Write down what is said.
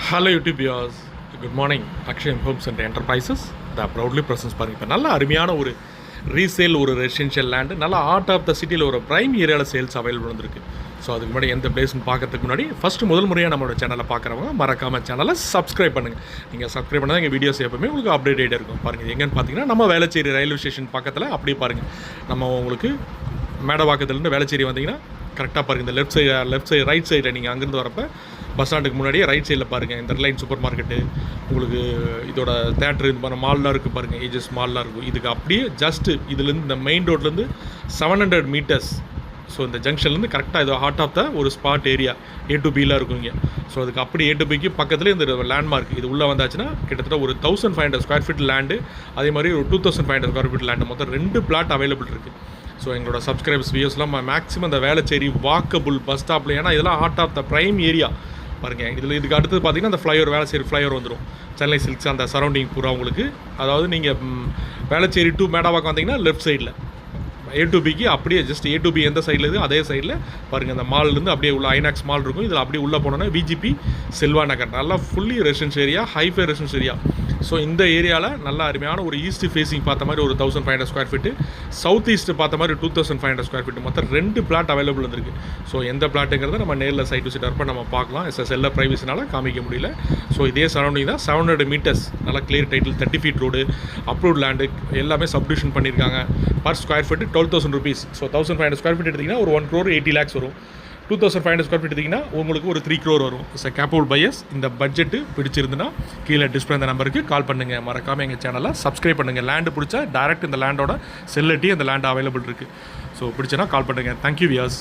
Hello YouTube viewers, good morning. Akshayam homes and enterprises the proudly presents பாருங்கள். இப்போ நல்ல அருமையான ஒரு ரீசேல், ஒரு ரெசிடென்ஷியல் லேண்டு நல்லா ஆர்ட் ஆஃப் த சிட்டியில் ஒரு ப்ரைம் ஏரியாவில் சேல்ஸ் அவைலபிள் வந்திருக்கு. ஸோ அதுக்கு முன்னாடி எந்த பிளேஸ்னு பார்க்கறதுக்கு முன்னாடி முதல் முறையாக நம்மளோட சேனலை பார்க்குறவங்க மறக்காமல் சேனலை சப்ஸ்கிரைப் பண்ணுங்கள். நீங்கள் சப்ஸ்கிரைப் பண்ணால் எங்கள் வீடியோஸ் எப்பவுமே உங்களுக்கு அப்டேட் ஆகிட்டே இருக்கும். பாருங்கள், எங்கன்னு பார்த்தீங்கன்னா நம்ம வேளச்சேரி ரயில்வே ஸ்டேஷன் பக்கத்தில் அப்படியே பாருங்கள். நம்ம உங்களுக்கு மேடவாக்கத்துலேருந்து வேளச்சேரி வந்தீங்கன்னா கரெக்டாக பாருங்கள். இந்த லெஃப்ட் சைடு ரைட் சைடில் நீங்கள் அங்கேருந்து வரப்போ பஸ் ஸ்டாண்டுக்கு முன்னாடியே ரைட் சைடில் பாருங்கள். இந்த ரிலையன்ஸ் சூப்பர் மார்க்கெட்டு, உங்களுக்கு இதோட தேட்டரு, இந்த மாதிரி மால்லாம் இருக்குது பாருங்கள். ஏஜஸ் மால்லாம் இருக்கும். இதுக்கு அப்படியே ஜஸ்ட்டு இதுலேருந்து இந்த மெயின் ரோட்லேருந்து 700 மீட்டர்ஸ். ஸோ இந்த ஜங்ஷன்லேருந்து கரெக்டாக இது ஹார்ட் ஆஃப் த ஒரு ஸ்பாட் ஏரியா A to Bலாம் இருக்கும் இங்கே. ஸோ அதுக்கு அப்படி A to Bக்கு பக்கத்தில் இந்த லேண்ட்மார்க் இது உள்ளே வந்தாச்சுன்னா கிட்டத்தட்ட ஒரு 1500 ஸ்கொயர் ஃபீட் லேண்டு, அதே மாதிரி ஒரு 2500 ஸ்கொயர் ஃபீட் லேண்டு, மொத்தம் 2 பிளாட் அவைலபிள் இருக்குது. ஸோ எங்களோட சப்ஸ்கிரைபர்ஸ் வியூஸ்லாம் மேக்ஸிமம் இந்த வேளச்சேரி வாக்கபுள் பஸ் ஸ்டாப்பில், ஏன்னா இதெல்லாம் heart of the prime area பாருங்கள். இதுக்கு அடுத்தது பார்த்திங்கன்னா அந்த ஃப்ளைஓவர், வேளச்சேரி ஃப்ளைஓவர் வந்துடும். சென்னை சில்க்ஸ் அந்த சரௌண்டிங் பூரா உங்களுக்கு. அதாவது நீங்கள் வேளச்சேரி டு மேடவாக்கம் வந்தீங்கன்னா லெஃப்ட் சைடில் A to Bக்கு அப்படியே ஜஸ்ட் A to B எந்த சைடில் இருக்குது அதே சைடில் பாருங்கள். அந்த மால்லேருந்து அப்படியே உள்ள ஐநாக்ஸ் மால் இருக்கும். இதில் அப்படியே உள்ளே போனோன்னா VGP செல்வா நகர், நல்லா fully residence area, hi-fi residence area. So இந்த ஏரியாவில் நல்ல அருமையான ஒரு ஈஸ்ட் ஃபேஸிங் பார்த்த மாதிரி ஒரு 1500 ஸ்கொயர் ஃபீட்டு, சவுத் ஈஸ்ட் பார்த்த மாதிரி 2500 ஸ்கொயர் ஃபீட்டு, மொத்தம் 2 பிளாட் அவைலபிள் வந்துருக்கு. ஸோ எந்த பிளாட்டுங்கிறத நம்ம நேரில் சைட் டு சைட் வரப்போ நம்ம பார்க்கலாம். செல்ல ப்ரைவசினால காமிக்க முடியல. ஸோ இதே சரௌண்டிங் தான் 700 மீட்டர்ஸ், நல்லா clear title, 30 feet road, approved land, எல்லாமே சப்டிவிஷன் பண்ணியிருக்காங்க. Per square feet 12,000 rupees. So 1500 square feet எடுத்திங்கன்னா ஒரு 1 crore 80 lakhs வரும். 2500 ஸ்கொயர் ஃபீட் எடுத்திங்கன்னா உங்களுக்கு ஒரு 3 crore வரும். ஸோ கேப்பபிள் பையர்ஸ் இந்த பட்ஜெட்டு பிடிச்சிருந்துன்னா கீழே டிஸ்பிளே அந்த நம்பருக்கு கால் பண்ணுங்கள். மறக்காமல் எங்கள் சேனலை சப்ஸ்கிரைப் பண்ணுங்கள். லேண்டு பிடிச்சா டேரெக்ட் இந்த லேண்டோட செல்லட்டி அந்த லேண்ட் அவைலபிள் இருக்குது. ஸோ பிடிச்சனா கால் பண்ணுங்கள். Thank you wears.